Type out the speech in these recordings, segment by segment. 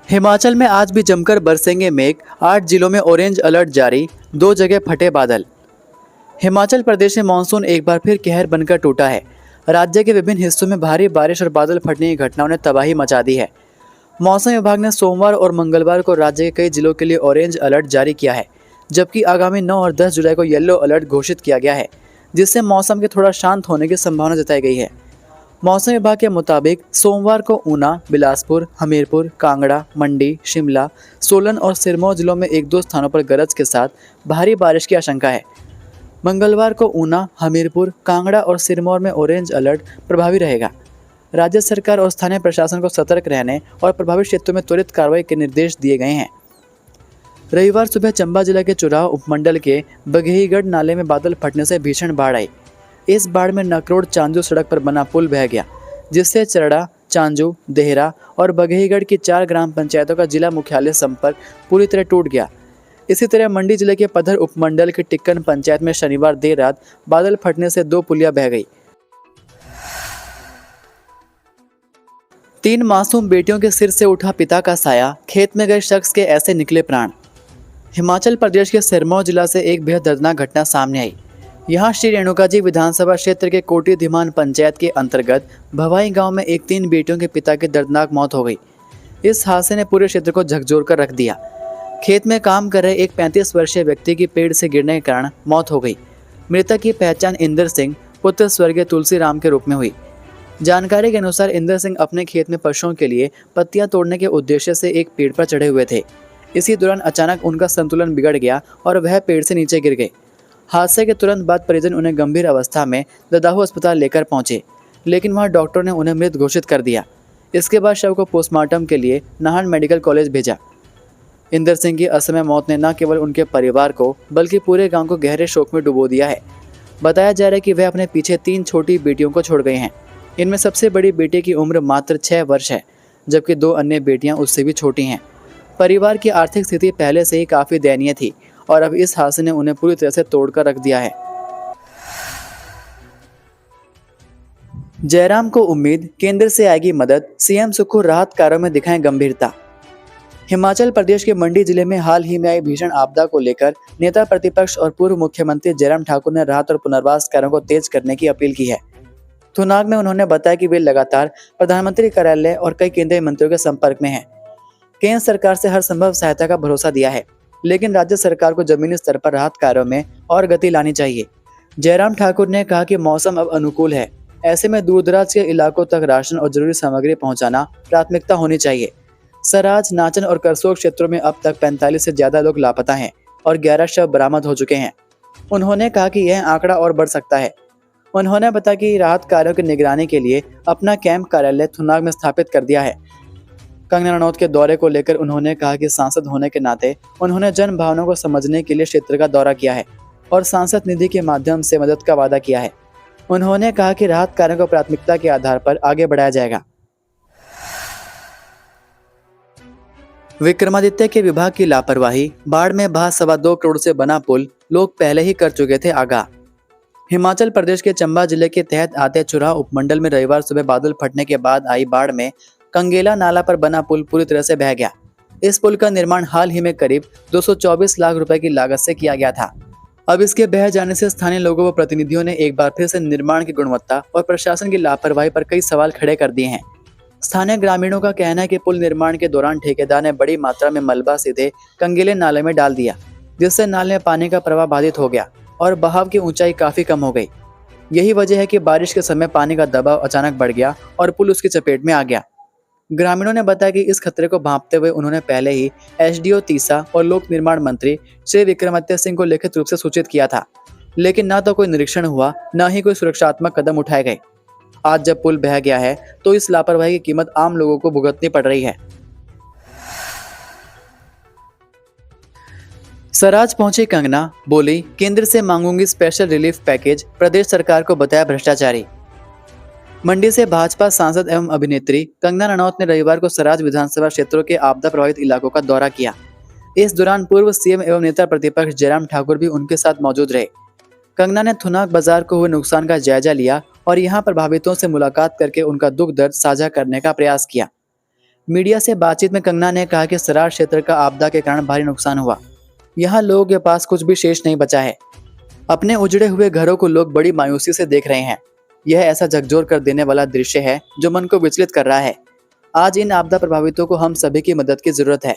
हिमाचल में आज भी जमकर बरसेंगे मेघ, 8 जिलों में ऑरेंज अलर्ट जारी, 2 जगह फटे बादल। हिमाचल प्रदेश में मानसून एक बार फिर कहर बनकर टूटा है। राज्य के विभिन्न हिस्सों में भारी बारिश और बादल फटने की घटनाओं ने तबाही मचा दी है। मौसम विभाग ने सोमवार और मंगलवार को राज्य के कई जिलों के लिए ऑरेंज अलर्ट जारी किया है, जबकि आगामी 9 और 10 जुलाई को येलो अलर्ट घोषित किया गया है, जिससे मौसम के थोड़ा शांत होने की संभावना जताई गई है। मौसम विभाग के मुताबिक सोमवार को ऊना, बिलासपुर, हमीरपुर, कांगड़ा, मंडी, शिमला, सोलन और सिरमौर जिलों में एक दो स्थानों पर गरज के साथ भारी बारिश की आशंका है। मंगलवार को ऊना, हमीरपुर, कांगड़ा और सिरमौर में ऑरेंज अलर्ट प्रभावी रहेगा। राज्य सरकार और स्थानीय प्रशासन को सतर्क रहने और प्रभावित क्षेत्रों में त्वरित कार्रवाई के निर्देश दिए गए हैं। रविवार सुबह चंबा जिला के चुराह उपमंडल के बघेईगढ़ नाले में बादल फटने से भीषण बाढ़ आई। इस बाढ़ में नकरोड चांजू सड़क पर बना पुल बह गया, जिससे चरड़ा, चांजू, देहरा और बघेईगढ़ की 4 ग्राम पंचायतों का जिला मुख्यालय संपर्क पूरी तरह टूट गया। इसी तरह मंडी जिले के पधर उपमंडल के टिक्कन पंचायत में शनिवार देर रात बादल फटने से 2 पुलियां बह गई। 3 मासूम बेटियों के सिर से उठा पिता का साया, खेत में गए शख्स के ऐसे निकले प्राण। हिमाचल प्रदेश के सिरमौर जिला से एक बेहद दर्दनाक घटना सामने आई। यहाँ श्री रेणुकाजी विधानसभा क्षेत्र के कोटी धीमान पंचायत के अंतर्गत भवाई गांव में एक 3 बेटियों के पिता की दर्दनाक मौत हो गई। इस हादसे ने पूरे क्षेत्र को झकझोर कर रख दिया। खेत में काम कर रहे एक 35 वर्षीय व्यक्ति की पेड़ से गिरने के कारण मौत हो गई। मृतक की पहचान इंदर सिंह पुत्र स्वर्गीय तुलसी राम के रूप में हुई। जानकारी के अनुसार इंदर सिंह अपने खेत में पशुओं के लिए पत्तियां तोड़ने के उद्देश्य से एक पेड़ पर चढ़े हुए थे। इसी दौरान अचानक उनका संतुलन बिगड़ गया और वह पेड़ से नीचे गिर गए। हादसे के तुरंत बाद परिजन उन्हें गंभीर अवस्था में ददाहू अस्पताल लेकर पहुंचे, लेकिन वहां डॉक्टर ने उन्हें मृत घोषित कर दिया। इसके बाद शव को पोस्टमार्टम के लिए नाहन मेडिकल कॉलेज भेजा। इंदर सिंह की असमय मौत ने न केवल उनके परिवार को बल्कि पूरे गांव को गहरे शोक में डुबो दिया है। बताया जा रहा है कि वह अपने पीछे 3 छोटी बेटियों को छोड़ गए हैं। इनमें सबसे बड़ी बेटी की उम्र मात्र 6 वर्ष है, जबकि 2 अन्य बेटियां उससे भी छोटी हैं। परिवार की आर्थिक स्थिति पहले से ही काफ़ी दयनीय थी और अब इस हादसे ने उन्हें पूरी तरह से तोड़कर रख दिया है। जयराम को उम्मीद, केंद्र से आएगी मदद, सीएम सुक्खू राहत कार्यों में दिखाएं गंभीरता। हिमाचल प्रदेश के मंडी जिले में हाल ही में आई भीषण आपदा को लेकर नेता प्रतिपक्ष और पूर्व मुख्यमंत्री जयराम ठाकुर ने राहत और पुनर्वास कार्यों को तेज करने की अपील की है। थुनाग में उन्होंने बताया कि वे लगातार प्रधानमंत्री कार्यालय और कई केंद्रीय मंत्रियों के संपर्क में हैं। केंद्र सरकार से हर संभव सहायता का भरोसा दिया है, लेकिन राज्य सरकार को जमीनी स्तर पर राहत कार्यों में और गति लानी चाहिए। जयराम ठाकुर ने कहा कि मौसम अब अनुकूल है, ऐसे में दूरदराज के इलाकों तक राशन और जरूरी सामग्री पहुंचाना प्राथमिकता होनी चाहिए। सराज, नाचन और करसोग क्षेत्रों में अब तक 45 से ज्यादा लोग लापता हैं और 11 शव बरामद हो चुके हैं। उन्होंने कहा कि यह आंकड़ा और बढ़ सकता है। उन्होंने बताया कि राहत कार्यों की निगरानी के लिए अपना कैंप कार्यालय थुनाग में स्थापित कर दिया है। कंगना रनौत के दौरे को लेकर उन्होंने कहा कि सांसद होने के नाते उन्होंने जन भावनाओं को समझने के लिए क्षेत्र का दौरा किया है और सांसद निधि के माध्यम से मदद का वादा किया है। उन्होंने कहा कि राहत कार्यों को प्राथमिकता के आधार पर आगे बढ़ाया जाएगा। विक्रमादित्य के विभाग की लापरवाही, बाढ़ में बहा 2.25 करोड़ से बना पुल, लोग पहले ही कर चुके थे आगाह। हिमाचल प्रदेश के चंबा जिले के तहत आते चुराह उपमंडल में रविवार सुबह बादल फटने के बाद आई बाढ़ में कंगेला नाला पर बना पुल पूरी तरह से बह गया। इस पुल का निर्माण हाल ही में करीब 224 लाख रुपए की लागत से किया गया था। अब इसके बह जाने से स्थानीय लोगों व प्रतिनिधियों ने एक बार फिर से निर्माण की गुणवत्ता और प्रशासन की लापरवाही पर कई सवाल खड़े कर दिए हैं। स्थानीय ग्रामीणों का कहना है कि पुल निर्माण के दौरान ठेकेदार ने बड़ी मात्रा में मलबा सीधे कंगेले नाले में डाल दिया, जिससे नाले में पानी का प्रवाह बाधित हो गया और बहाव की ऊंचाई काफी कम हो गई। यही वजह है कि बारिश के समय पानी का दबाव अचानक बढ़ गया और पुल उसकी चपेट में आ गया। ग्रामीणों ने बताया कि इस खतरे को भांपते हुए उन्होंने पहले ही एसडीओ तीसा और लोक निर्माण मंत्री श्री विक्रमादित्य सिंह को लिखित रूप से सूचित किया था, लेकिन न तो कोई निरीक्षण हुआ, न ही कोई सुरक्षात्मक कदम उठाए गए। आज जब पुल बह गया है तो इस लापरवाही की कीमत आम लोगों को भुगतनी पड़ रही है। सराज पहुंची कंगना, बोली केंद्र से मांगूंगी स्पेशल रिलीफ पैकेज, प्रदेश सरकार को बताया भ्रष्टाचारी। मंडी से भाजपा सांसद एवं अभिनेत्री कंगना रनौत ने रविवार को सराज विधानसभा क्षेत्रों के आपदा प्रभावित इलाकों का दौरा किया। इस दौरान पूर्व सीएम एवं नेता प्रतिपक्ष जयराम ठाकुर भी उनके साथ मौजूद रहे। कंगना ने थुनाग बाजार को हुए नुकसान का जायजा लिया और यहां प्रभावितों से मुलाकात करके उनका दुख दर्द साझा करने का प्रयास किया। मीडिया से बातचीत में कंगना ने कहा कि सरार क्षेत्र का आपदा के कारण भारी नुकसान हुआ। यहाँ लोगों के पास कुछ भी शेष नहीं बचा है। अपने उजड़े हुए घरों को लोग बड़ी मायूसी से देख रहे हैं। यह ऐसा झकझोर कर देने वाला दृश्य है जो मन को विचलित कर रहा है। आज इन आपदा प्रभावितों को हम सभी की मदद की जरूरत है।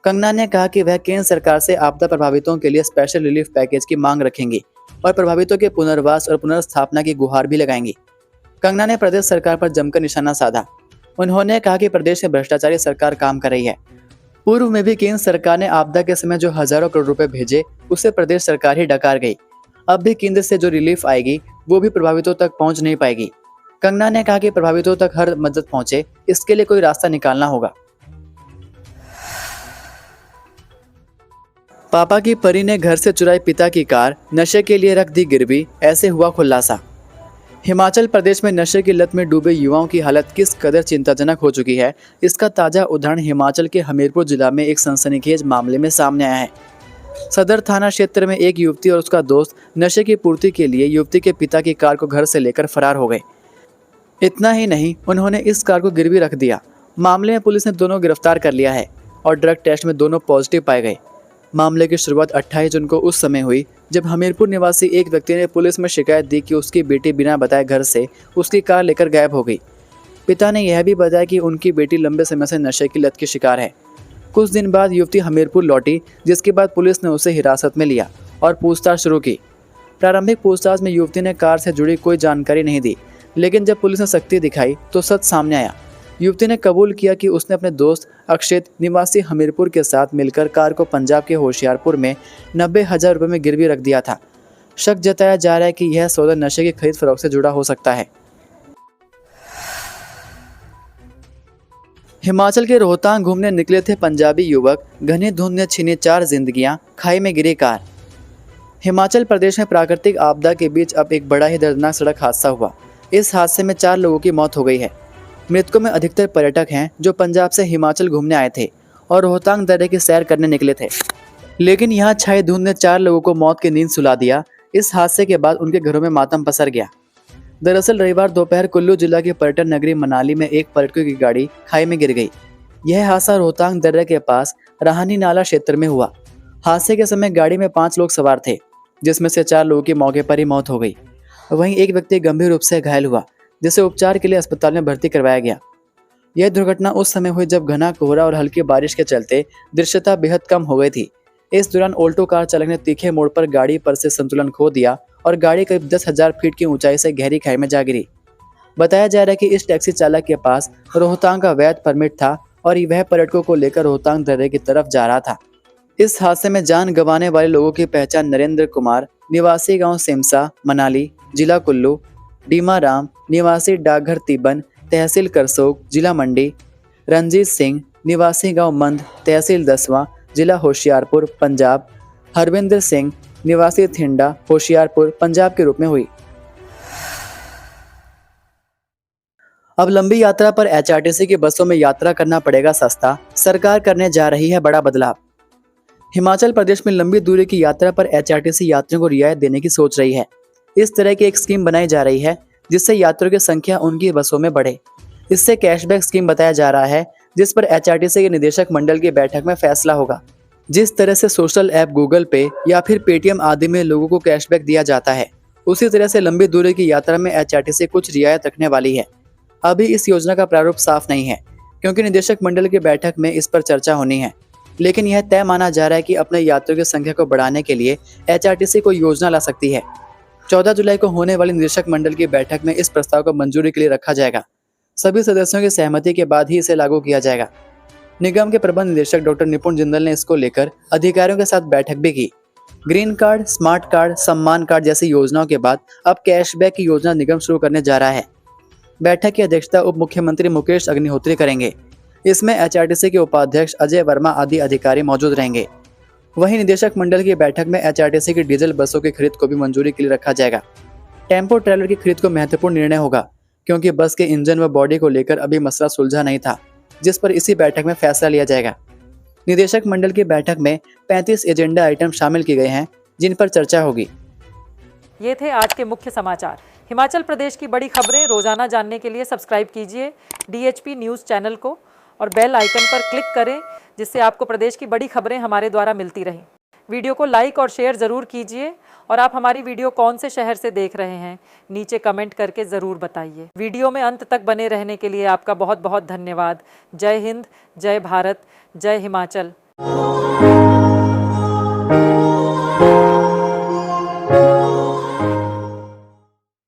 कंगना ने कहा कि वह केंद्र सरकार से आपदा प्रभावितों के लिए स्पेशल रिलीफ पैकेज की मांग रखेंगी और प्रभावितों के पुनर्वास और पुनर्स्थापना की गुहार भी लगाएंगी। कंगना ने प्रदेश सरकार पर जमकर निशाना साधा। उन्होंने कहा कि प्रदेश में भ्रष्टाचारी सरकार काम कर रही है। पूर्व में भी केंद्र सरकार ने आपदा के समय जो हजारों करोड़ रुपए भेजे, उसे प्रदेश सरकार ही डकार गई। अब भी केंद्र से जो रिलीफ आएगी वो भी प्रभावितों तक पहुंच नहीं पाएगी। कंगना ने कहा कि प्रभावितों तक हर मदद पहुंचे, इसके लिए कोई रास्ता निकालना होगा। पापा की परी ने घर से चुराई पिता की कार, नशे के लिए रख दी गिरवी, ऐसे हुआ खुलासा। हिमाचल प्रदेश में नशे की लत में डूबे युवाओं की हालत किस कदर चिंताजनक हो चुकी है, इसका ताजा उदाहरण हिमाचल के हमीरपुर जिला में एक सनसनीखेज मामले में सामने आया है। सदर थाना क्षेत्र में एक युवती और उसका दोस्त नशे की पूर्ति के लिए युवती के पिता की कार को घर से लेकर फरार हो गए। इतना ही नहीं, उन्होंने इस कार को गिरवी रख दिया। मामले में पुलिस ने दोनों गिरफ्तार कर लिया है और ड्रग टेस्ट में दोनों पॉजिटिव पाए गए। मामले की शुरुआत 28 जून को उस समय हुई जब हमीरपुर निवासी एक व्यक्ति ने पुलिस में शिकायत दी कि उसकी बेटी बिना बताए घर से उसकी कार लेकर गायब हो गई। पिता ने यह भी बताया कि उनकी बेटी लंबे समय से नशे की लत की शिकार है। कुछ दिन बाद युवती हमीरपुर लौटी, जिसके बाद पुलिस ने उसे हिरासत में लिया और पूछताछ शुरू की। प्रारंभिक पूछताछ में युवती ने कार से जुड़ी कोई जानकारी नहीं दी, लेकिन जब पुलिस ने सख्ती दिखाई तो सच सामने आया। युवती ने कबूल किया कि उसने अपने दोस्त अक्षित निवासी हमीरपुर के साथ मिलकर कार को पंजाब के होशियारपुर में 90,000 रुपये में गिरवी रख दिया था। शक जताया जा रहा है कि यह सौदा नशे की खरीद फरोख्त से जुड़ा हो सकता है। हिमाचल के रोहतांग घूमने निकले थे पंजाबी युवक, घनी धुंध ने छीनी 4 जिंदगियां, खाई में गिरी कार। हिमाचल प्रदेश में प्राकृतिक आपदा के बीच अब एक बड़ा ही दर्दनाक सड़क हादसा हुआ। इस हादसे में 4 लोगों की मौत हो गई है। मृतकों में अधिकतर पर्यटक हैं जो पंजाब से हिमाचल घूमने आए थे और रोहतांग दर्रे की सैर करने निकले थे, लेकिन यहाँ छाई धुंध ने 4 लोगों को मौत की नींद सुला दिया। इस हादसे के बाद उनके घरों में मातम पसर गया। दरअसल रविवार दोपहर कुल्लू जिला की पर्यटन नगरी मनाली में एक पर्यटकों की गाड़ी खाई में गिर गई। यह हादसा रोहतांग दर्रे के पास राहनी नाला क्षेत्र में हुआ। हादसे के समय गाड़ी में 5 लोग सवार थे, जिसमें से 4 लोगों की मौके पर ही मौत हो गई। वहीं एक व्यक्ति गंभीर रूप से घायल हुआ, जिसे उपचार के लिए अस्पताल में भर्ती करवाया गया। यह दुर्घटना उस समय हुई जब घना कोहरा और हल्की बारिश के चलते दृश्यता बेहद कम हो गई थी। इस दौरान ऑल्टो कार चालक ने तीखे मोड़ पर गाड़ी पर से संतुलन खो दिया और गाड़ी करीब 10,000 फीट की ऊंचाई से गहरी खाई में जा गिरी। बताया जा रहा है कि इस टैक्सी चालक के पास रोहतांग का वैध परमिट था और वह पर्यटकों को लेकर रोहतांग दर्रे की तरफ जा रहा था। इस हादसे में जान गंवाने वाले लोगों की पहचान नरेंद्र कुमार, निवासी गांव सिमसा, मनाली, जिला कुल्लू, डीमा राम, निवासी डाकघर तिब्बन, तहसील करसोग, जिला मंडी, रंजीत सिंह, निवासी गांव मंद, तहसील दसवां, जिला होशियारपुर, पंजाब, हरविंदर सिंह, निवासी थिंडा, होशियारपुर, पंजाब के रूप में हुई। अब लंबी यात्रा पर एचआरटीसी की बसों में यात्रा करना पड़ेगा सस्ता, सरकार करने जा रही है बड़ा बदलाव। हिमाचल प्रदेश में लंबी दूरी की यात्रा पर एचआरटीसी यात्रियों को रियायत देने की सोच रही है। इस तरह की एक स्कीम बनाई जा रही है जिससे यात्रियों की संख्या उनकी बसों में बढ़े। इससे कैशबैक स्कीम बताया जा रहा है, जिस पर एचआरटीसी के निदेशक मंडल की बैठक में फैसला होगा। जिस तरह से सोशल ऐप गूगल पे या फिर पेटीएम आदि में लोगों को कैशबैक दिया जाता है, उसी तरह से लंबी दूरी की यात्रा में एचआरटीसी कुछ रियायत रखने वाली है। अभी इस योजना का प्रारूप साफ नहीं है, क्योंकि निदेशक मंडल की बैठक में इस पर चर्चा होनी है। लेकिन यह तय माना जा रहा है कि अपने यात्रियों की संख्या को बढ़ाने के लिए एचआरटीसी कोई योजना ला सकती है। 14 जुलाई को होने वाली निदेशक मंडल की बैठक में इस प्रस्ताव को मंजूरी के लिए रखा जाएगा। सभी सदस्यों की सहमति के बाद ही इसे लागू किया जाएगा। निगम के प्रबंध निदेशक डॉक्टर निपुण जिंदल ने इसको लेकर अधिकारियों के साथ बैठक भी की। ग्रीन कार्ड, स्मार्ट कार्ड, सम्मान कार्ड जैसी योजनाओं के बाद अब कैशबैक की योजना निगम शुरू करने जा रहा है। बैठक की अध्यक्षता उप मुख्यमंत्री मुकेश अग्निहोत्री करेंगे। इसमें एचआरटीसी के उपाध्यक्ष अजय वर्मा आदि अधिकारी मौजूद रहेंगे। वहीं निदेशक मंडल की बैठक में एचआरटीसी की डीजल बसों की खरीद को भी मंजूरी के लिए रखा जाएगा। टेम्पो ट्रेलर की खरीद को महत्वपूर्ण निर्णय होगा, क्योंकि बस के इंजन व बॉडी को लेकर अभी मसला सुलझा नहीं था, जिस पर इसी बैठक में फैसला लिया जाएगा। निदेशक मंडल की बैठक में 35 एजेंडा आइटम शामिल किए गए हैं, जिन पर चर्चा होगी। ये थे आज के मुख्य समाचार। हिमाचल प्रदेश की बड़ी खबरें रोजाना जानने के लिए सब्सक्राइब कीजिए DHP न्यूज़ चैनल को और बेल आइकन पर क्लिक करें, जिससे आपको प्रदेश की बड़ी खबरें हमारे द्वारा मिलती रहें। वीडियो को लाइक और शेयर ज़रूर कीजिए और आप हमारी वीडियो कौन से शहर से देख रहे हैं, नीचे कमेंट करके ज़रूर बताइए। वीडियो में अंत तक बने रहने के लिए आपका बहुत बहुत धन्यवाद। जय हिंद, जय भारत, जय हिमाचल।